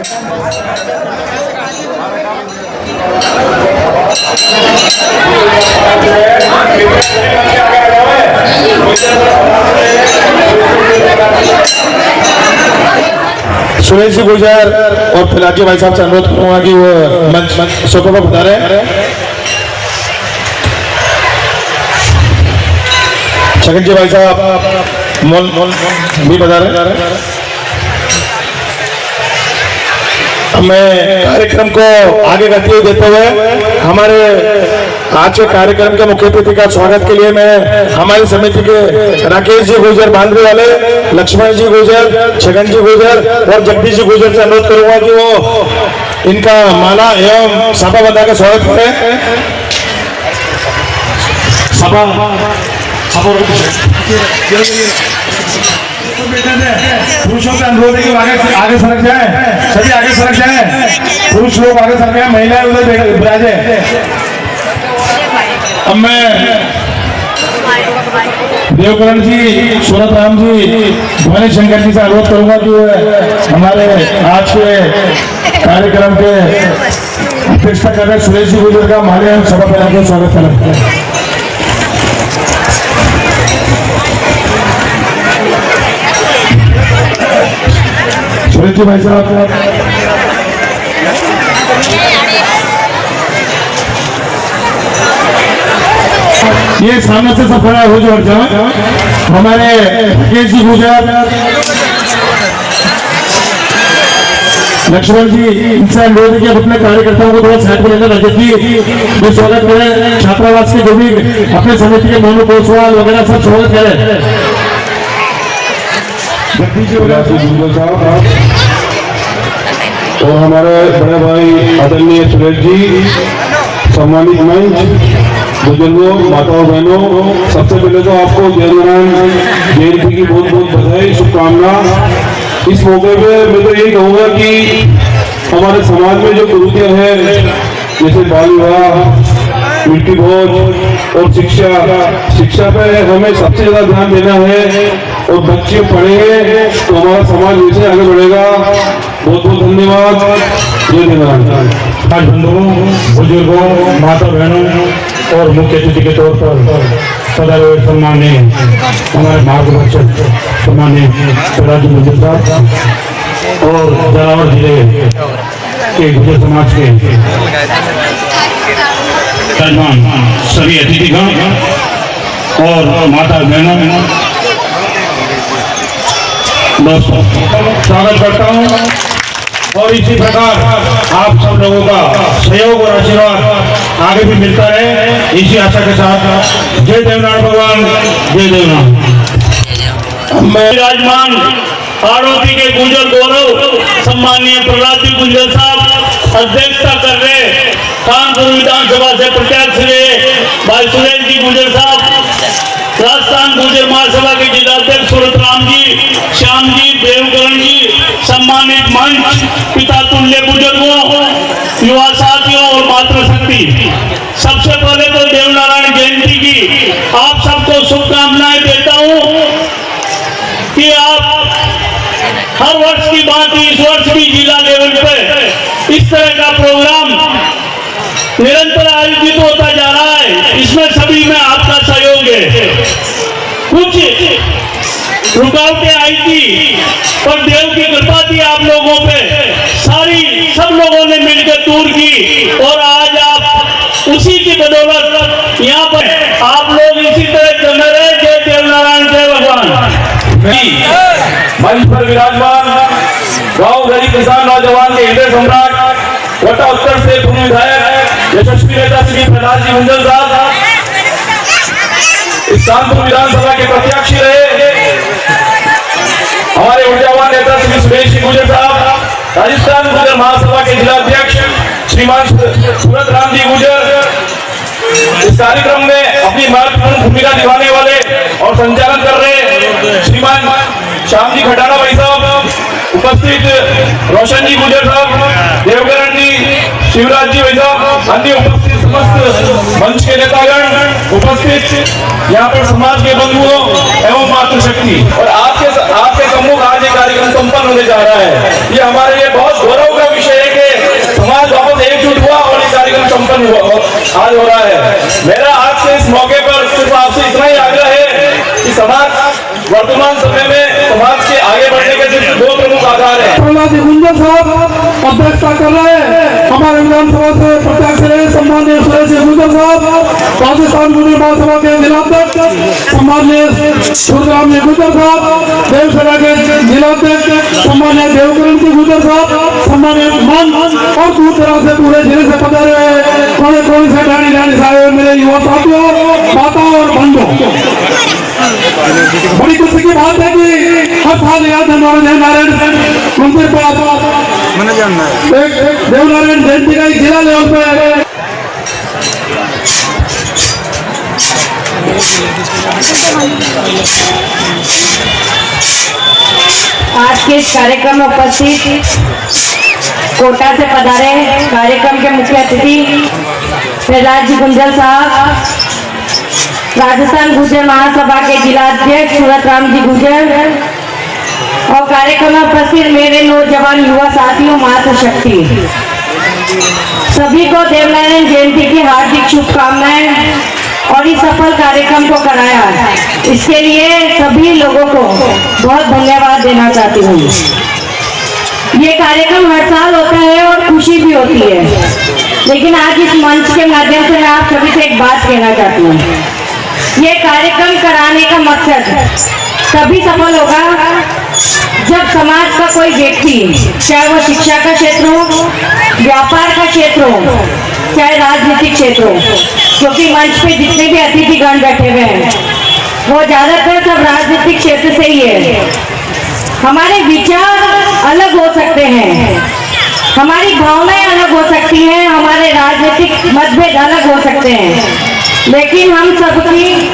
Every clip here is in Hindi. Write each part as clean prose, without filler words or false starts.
सुरेश जी गुजर और फिलाजी भाई साहब से अनुरोध करूंगा कि वो मंच सोफे पर बता रहे हैं। छगन जी भाई साहब मोल भी बता रहे हैं। मैं कार्यक्रम को आगे गति देते हुए हमारे आज के कार्यक्रम के मुख्य अतिथि का स्वागत के लिए मैं हमारी समिति के राकेश जी गुजर बांद्रे वाले, लक्ष्मण जी गुजर, छगन जी गुजर और जगदीश जी गुजर से अनुरोध करूंगा कि वो इनका माला एवं सभा बंधा का स्वागत करें। सभा पुरुषों का अनुरोध है कि आगे सरक जाए, सभी आगे सरक जाए, पुरुष लोग आगे सरक जाए, महिलाएं उधर विराजे। अब मैं देवकरण जी, सूरत राम जी, भवानी शंकर जी से अनुरोध करूंगा कि हमारे आज के कार्यक्रम के अध्यक्षता कर रहे सुरेश जी गुजर का माले सभा पहला के स्वागत करें। सुरेश जी भाई साहब ये सामने से सब खड़ा हो जाए। हमारे राकेश जी गुजर, लक्ष्मण जी, इनसे अनुरोध है कि अपने कार्यकर्ताओं को थोड़ा साइड पर लेकर रजत जी भी स्वागत करें। छात्रावास के जो भी अपने समिति के मोनू कोसवाल वगैरह सब स्वागत करें। और हमारे बड़े भाई आदरणीय सुरेश जी, सम्मानित मंच, बुजुर्गों, माताओं, बहनों, सबसे पहले तो आपको जयनारायण जयंती की बहुत बहुत बधाई, शुभकामना। इस मौके पे मैं तो यही कहूँगा कि हमारे समाज में जो कुरीतियाँ हैं जैसे बाल विवाह, मृत्यु भोज और शिक्षा पे हमें सबसे ज्यादा ध्यान देना है और बच्चे पढ़ेंगे तो हमारा समाज वैसे आगे बढ़ेगा। बहुत बहुत धन्यवाद। जय जयनारायण। बंधुओं, बुजुर्गों, माता बहनों और मुख्य अतिथि के तौर पर सदैव सम्माननीय हमारे मार्गदर्शक सम्माननीय फिलाजी गुजर साहब और जलावर जिले के गुजर समाज के सभी अतिथिगण और माता बहनों, दोस्तों, स्वागत करता हूँ। और इसी प्रकार आप सब लोगों का सहयोग और आशीर्वाद आगे भी मिलता रहे, इसी आशा के साथ जय देवनारायण भगवान, जय देवनारायण। मैं विराजमान आरोपी के गुजर गौरव सम्माननीय प्रहलाद जी गुजर साहब अध्यक्षता कर रहे कानपुर विधानसभा से प्रत्याशी रहे भाई सुरेश जी गुजर साहब, राजस्थान गुजर महासभा के जिलाध्यक्ष सूरत राम जी, श्याम जी, देवकरण जी, सम्मानित मंच, पिता तुल्य बुजुर्गों, युवा साथियों और मातृशक्ति, सबसे पहले तो देवनारायण जयंती की आप सबको शुभकामनाएं देता हूं कि आप हर वर्ष की बात इस वर्ष भी जिला लेवल पे इस तरह का प्रोग्राम निरंतर आयोजित होता जा रहा है। इसमें सभी में आपका सहयोग है। कुछ रुकावटें आई थी पर देव की कृपा थी आप लोगों पे, सब लोगों ने मिलकर दूर की और आज आप उसी की बदौलत यहाँ पर आप लोग इसी तरह जमे रहे। जय देवनारायण, जय भगवान। मंच पर विराजमान गांव गरीब किसान नौजवान के हृदय सम्राट वटा उत्तर से पूर्व विधायक यशस्वी नेता श्री प्रहलाद जी गुजर साहब इस कानपुर विधानसभा के प्रत्याशी रहे। हमारे ऊर्जावान नेता श्री सुरेश जी गुजर साहब, राजस्थान गुजर महासभा के जिलाध्यक्ष श्रीमान सूरत राम जी गुजर इस कार्यक्रम में अपनी महत्वपूर्ण भूमिका निभाने वाले और संचालन कर रहे श्रीमान श्याम जी खटाना भाई साहब, उपस्थित रोशन जी गुजर साहब, देवकरण जी, शिवराज जी भाई साहब, अन्य उपस्थित समस्त मंच के नेतागण, उपस्थित यहाँ पर समाज के बंधुओं एवं मातृशक्ति और आपके सम्मुख आज ये कार्यक्रम संपन्न होने जा रहा है। ये हमारे लिए बहुत गौरव समापन आज हो रहा है। मेरा आज के इस मौके पर सिर्फ आपसे इतना ही आग्रह है कि समाज वर्तमान समय में समाज के आगे बढ़ने के सिर्फ दो प्रमुख आधार है। प्रहलाद गुंजर साहब अध्यक्षता कर रहे हैं। हमारे विधानसभा से प्रत्याशी रहे सम्माननीय सुरेश गुंजर साहब, राजस्थान गुजर महासभा के जिलाध्यक्ष सम्माननीय सूर्यराम गुजर साहब, देवसेना के जिलाध्यक्ष सम्माननीय देवकरण जी गुजर साहब, सम्माननीय मन और दूर दराज से पूरे जिले से पधारे हुए कोने कोने से रानी रानी साहब, मेरे युवा साथियों, माता और बंधुओं, बड़ी खुशी की बात है कि हर साल याद है नारायण मंदिर पर देवनारायण जयंती का एक जिला लेवल पे आज के इस कार्यक्रम में उपस्थित कोटा से पधारे कार्यक्रम के मुख्य अतिथि प्रहलाद जी गुंजर साहब, राजस्थान गुजर महासभा के जिलाध्यक्ष सूरतराम जी गुजर और कार्यक्रम में उपस्थित मेरे नौजवान युवा साथियों, मातृशक्ति, सभी को देवनारायण जयंती की हार्दिक शुभकामनाएं और इस सफल कार्यक्रम को कराया, इसके लिए सभी लोगों को बहुत धन्यवाद देना चाहती हूँ। ये कार्यक्रम हर साल होता है और खुशी भी होती है, लेकिन आज इस मंच के माध्यम से मैं आप सभी से एक बात कहना चाहती हूँ। ये कार्यक्रम कराने का मकसद तभी सफल होगा जब समाज का कोई व्यक्ति, चाहे वो शिक्षा का क्षेत्र हो, व्यापार का क्षेत्र हो, चाहे राजनीतिक क्षेत्र हो, क्योंकि मंच पे जितने भी अतिथिगण बैठे हुए हैं वो ज्यादातर सब राजनीतिक क्षेत्र से ही है। हमारे विचार अलग हो सकते हैं, हमारी भावनाएं अलग हो सकती हैं, हमारे राजनीतिक मतभेद अलग हो सकते हैं, लेकिन हम सबकी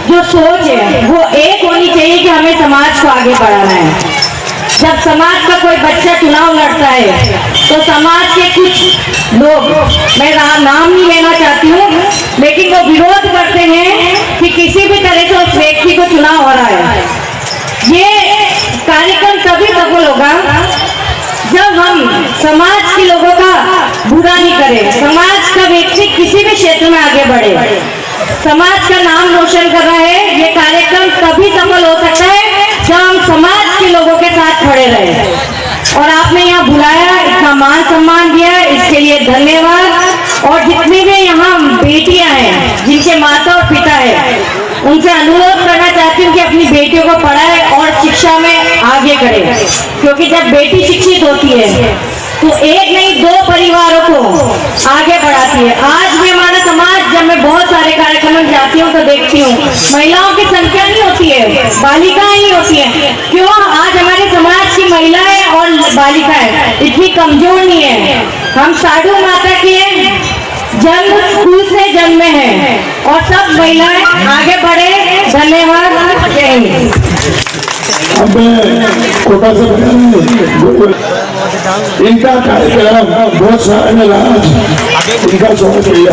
जो सोच है वो एक होनी चाहिए कि हमें समाज को आगे बढ़ाना है। जब समाज का कोई बच्चा चुनाव लड़ता है तो समाज के कुछ लोग, मैं नाम नहीं लेना चाहती हूँ, लेकिन वो विरोध करते हैं कि किसी भी तरह से उस व्यक्ति को चुनाव हो रहा है। ये कार्यक्रम तभी सफल होगा जब हम समाज के लोगों का बुरा नहीं करें, समाज का व्यक्ति किसी भी क्षेत्र में आगे बढ़े, समाज का नाम रोशन कर रहा है। ये कार्यक्रम तभी सफल हो सकता है जब हम समाज के लोगों के साथ खड़े रहे। और आपने यहाँ बुलाया, इतना मान सम्मान दिया, इसके लिए धन्यवाद। और जितनी भी यहाँ बेटियां हैं जिनके माता और पिता है, उनसे अनुरोध करना चाहती हूँ कि अपनी बेटियों को पढ़ाए और शिक्षा में आगे करें, क्योंकि जब बेटी शिक्षित होती है तो एक नहीं दो परिवारों को आगे बढ़ाती है। आज भी हमारा समाज, जब मैं बहुत सारे कार्यक्रम में जाती हूँ तो देखती हूँ महिलाओं की संख्या नहीं होती है, बालिकाएं ही होती है। क्यों? आज हमारे समाज की महिलाएं और बालिकाएं इतनी कमजोर नहीं है। हम साधु माता के जन्म स्कूल से जन्मे हैं और सब महिलाएं आगे बढ़े। धन्यवाद। जय हिंद। अब कोटा से इनका कार्यक्रम बहुत सारे में आज इनका स्वागत किया।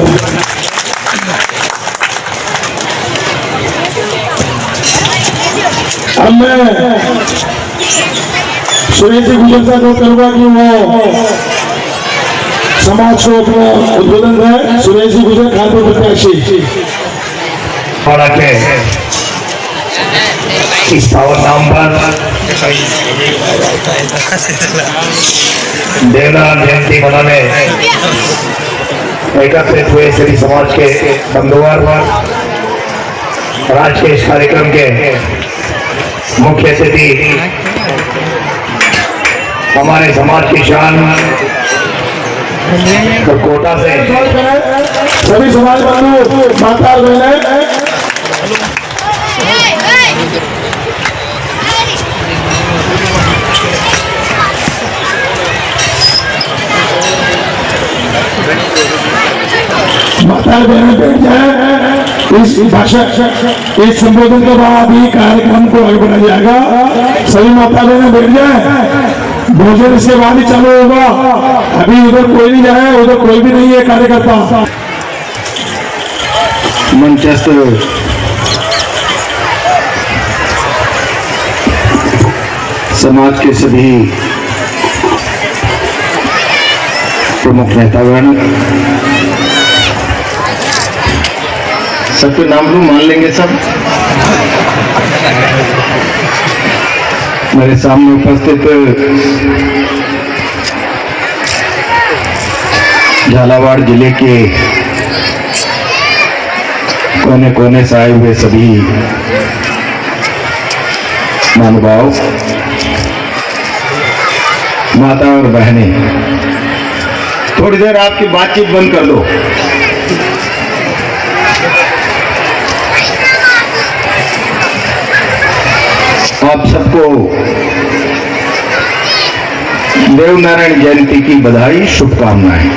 अब मैं सुरेश जी गुजर साहब को करूँगा कि वो समाज को अपना उद्बोधन है। सुरेश जी गुजर खानपुर प्रत्याशी और आगे इस पावन नाम पर देवनारायण जयंती मनाने एकत्रित हुए सभी समाज के बंधुवर और आज के इस कार्यक्रम के मुख्य अतिथि हमारे समाज की शान और कोटा से सभी समाज बंधु, माता और बहनें, माता बहनें बैठ जाए। इस भाषण, इस संबोधन के बाद ही कार्यक्रम को आगे बढ़ाया जाएगा। सभी माता बहनें बैठ जाए। भोजन इसके बाद ही चालू होगा। अभी उधर कोई नहीं जाए, उधर कोई भी नहीं है कार्यकर्ता। मंचस्थ समाज के सभी प्रमुख नेतागण, सबके नाम लूं, मान लेंगे सब। मेरे सामने उपस्थित झालावाड़ जिले के कोने कोने से आए हुए सभी महानुभाव, माता और बहनें, थोड़ी देर आपकी बातचीत बंद कर लो। आप सबको देवनारायण जयंती की बधाई, शुभकामनाएं।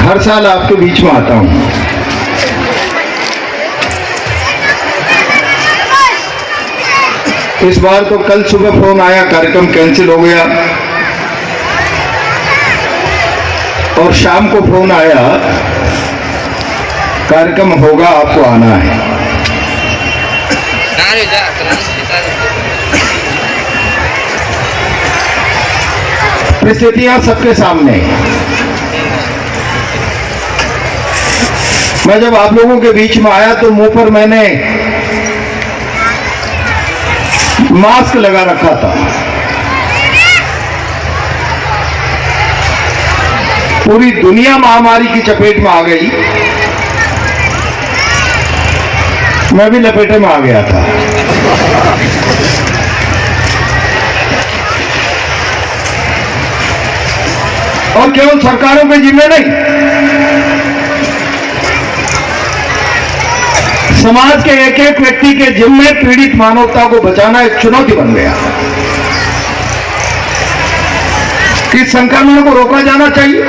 हर साल आपके बीच में आता हूं। इस बार तो कल सुबह फोन आया, कार्यक्रम कैंसिल हो गया, और शाम को फोन आया, कार्यक्रम होगा, आपको आना है। परिस्थितियां सबके सामने हैं। मैं जब आप लोगों के बीच में आया तो मुंह पर मैंने मास्क लगा रखा था। पूरी दुनिया महामारी की चपेट में आ गई, मैं भी लपेटे में आ गया था। और केवल सरकारों के जिम्मे नहीं, समाज के एक एक व्यक्ति के जिम्मे पीड़ित मानवता को बचाना एक चुनौती बन गया। कि संक्रमण को रोका जाना चाहिए,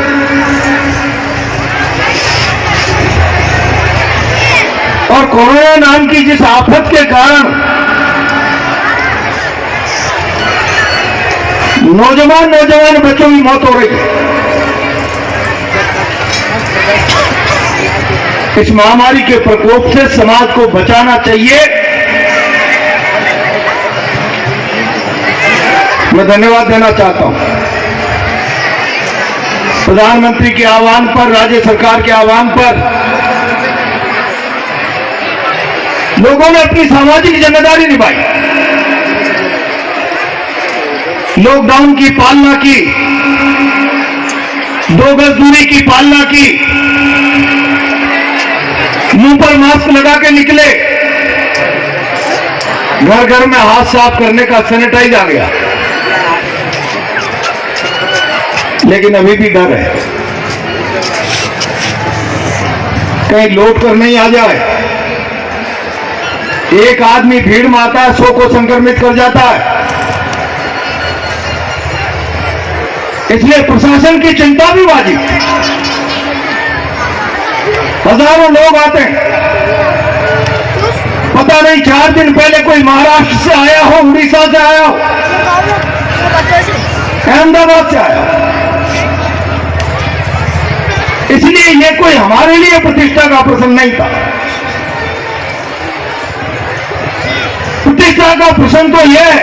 और कोरोना नाम की जिस आफत के कारण नौजवान बच्चों की मौत हो रही है, इस महामारी के प्रकोप से समाज को बचाना चाहिए। मैं धन्यवाद देना चाहता हूं प्रधानमंत्री के आह्वान पर, राज्य सरकार के आह्वान पर लोगों ने अपनी सामाजिक जिम्मेदारी निभाई, लॉकडाउन की पालना की, 2 गज दूरी की पालना की, मुंह पर मास्क लगा के निकले, घर घर में हाथ साफ करने का सैनिटाइज आ गया। लेकिन अभी भी डर है, कहीं लौट कर नहीं आ जाए। एक आदमी भीड़ में आता है, 100 को संक्रमित कर जाता है। इसलिए प्रशासन की चिंता भी वाजिब है। हजारों लोग आते हैं, पता नहीं 4 दिन पहले कोई महाराष्ट्र से आया हो, उड़ीसा से आया हो, अहमदाबाद से आया हो। इसलिए ये कोई हमारे लिए प्रतिष्ठा का प्रश्न नहीं था। प्रतिष्ठा का प्रश्न तो यह है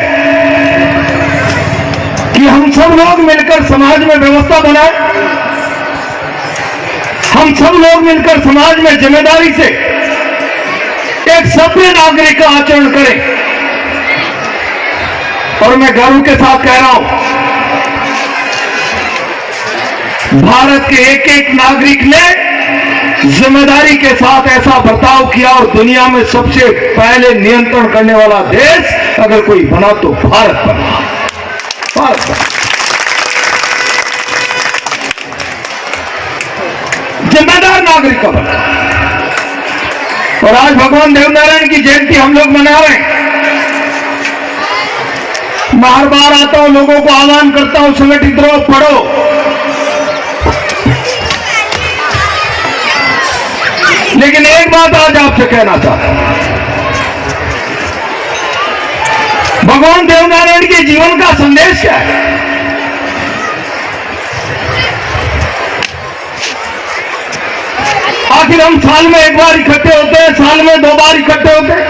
कि हम सब लोग मिलकर समाज में व्यवस्था बनाए, हम सब लोग मिलकर समाज में जिम्मेदारी से एक सभ्य नागरिक का आचरण करें। और मैं गर्व के साथ कह रहा हूं, भारत के एक एक नागरिक ने जिम्मेदारी के साथ ऐसा बर्ताव किया, और दुनिया में सबसे पहले नियंत्रण करने वाला देश अगर कोई बना तो भारत बना। भारत बना, जिम्मेदार नागरिक का बना। और आज भगवान देवनारायण की जयंती हम लोग मना रहे हैं। मैं हर बार आता हूं, लोगों को आह्वान करता हूं, संगठित रहो, पढ़ो। लेकिन एक बात आज आपसे कहना चाहता हूं, भगवान देवनारायण के जीवन का संदेश क्या है? आखिर हम साल में एक बार इकट्ठे होते हैं, साल में 2 बार इकट्ठे होते हैं,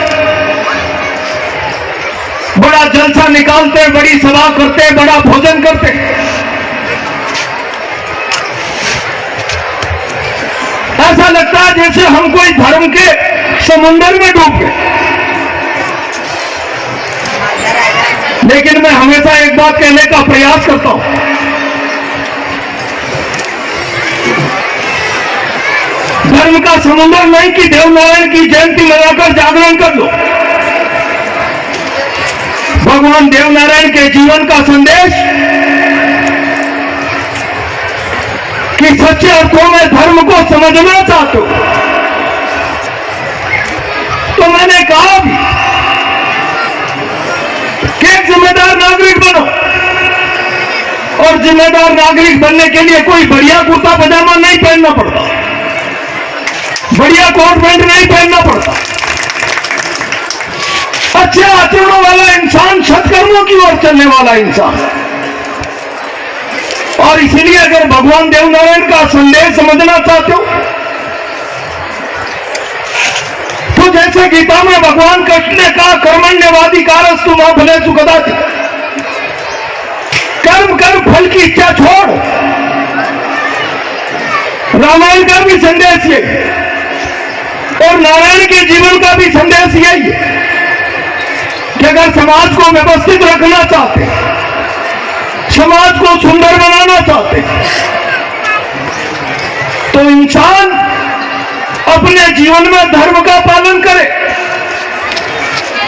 बड़ा जलसा निकालते हैं, बड़ी सभा करते हैं, बड़ा भोजन करते हैं। लगता है जैसे हम कोई धर्म के समुंदर में डूब गए। लेकिन मैं हमेशा एक बात कहने का प्रयास करता हूं, धर्म का समुंदर नहीं कि देवनारायण की जयंती मनाकर जागरण कर लो। भगवान देवनारायण के जीवन का संदेश कि सच्चे अर्थों में धर्म को समझना चाहते हो तो मैंने कहा भी कि एक जिम्मेदार नागरिक बनो, और जिम्मेदार नागरिक बनने के लिए कोई बढ़िया कुर्ता पजामा नहीं पहनना पड़ता, बढ़िया कोट पैंट नहीं पहनना पड़ता। अच्छे आचरणों वाला इंसान, सत्कर्मों की ओर चलने वाला इंसान। और इसलिए अगर भगवान देवनारायण का संदेश समझना चाहते हो तो जैसे गीता में भगवान कृष्ण ने कहा, कर्मण्यवाधिकारस्तु मा फलेषु कदाचित्, कर्म कर फल की इच्छा छोड़। रामायण का भी संदेश ये और नारायण के जीवन का भी संदेश यही है कि अगर समाज को व्यवस्थित रखना चाहते, समाज को सुंदर बनाना चाहते, तो इंसान अपने जीवन में धर्म का पालन करे।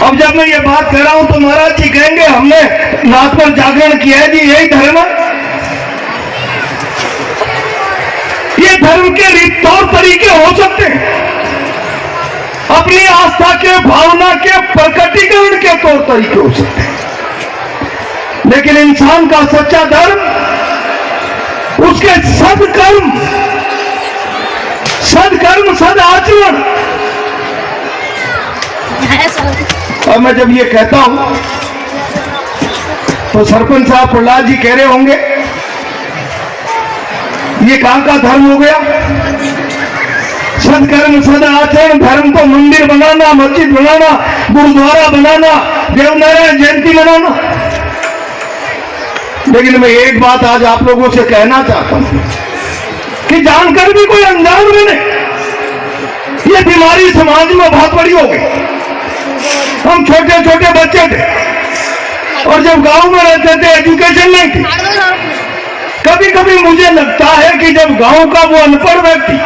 अब जब मैं ये बात कर रहा हूं तो महाराज जी कहेंगे हमने रात पर जागरण किया है जी, यही धर्म है। ये धर्म के रीत तौर तरीके हो सकते हैं, अपनी आस्था के, भावना के प्रकटीकरण के तौर तरीके हो सकते हैं, लेकिन इंसान का सच्चा धर्म उसके सदकर्म, सद आचरण। और मैं जब ये कहता हूं तो सरपंच साहब प्रहलाद जी कह रहे होंगे ये कहां का धर्म हो गया? सदकर्म, सद आचरण। धर्म तो मंदिर बनाना, मस्जिद बनाना, गुरुद्वारा बनाना, देवनारायण जयंती मनाना। लेकिन मैं एक बात आज आप लोगों से कहना चाहता हूं कि जानकर भी कोई अनजान बने, ये बीमारी समाज में बहुत बड़ी हो गई। हम छोटे छोटे बच्चे थे और जब गांव में रहते थे एजुकेशन नहीं थी। कभी कभी मुझे लगता है कि जब गांव का वो अनपढ़ व्यक्ति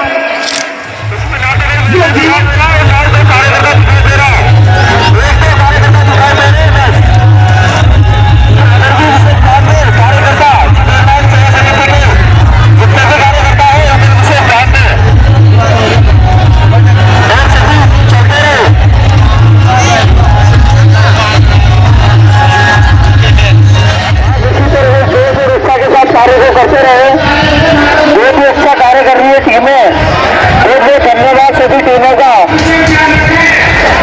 करते रहे, जो भी अच्छा कार्य कर रही है टीमें, बहुत धन्यवाद सभी टीमों का,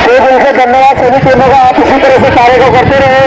तो दिल से धन्यवाद सभी टीमों का। आप इसी तरह से कार्य को करते रहे।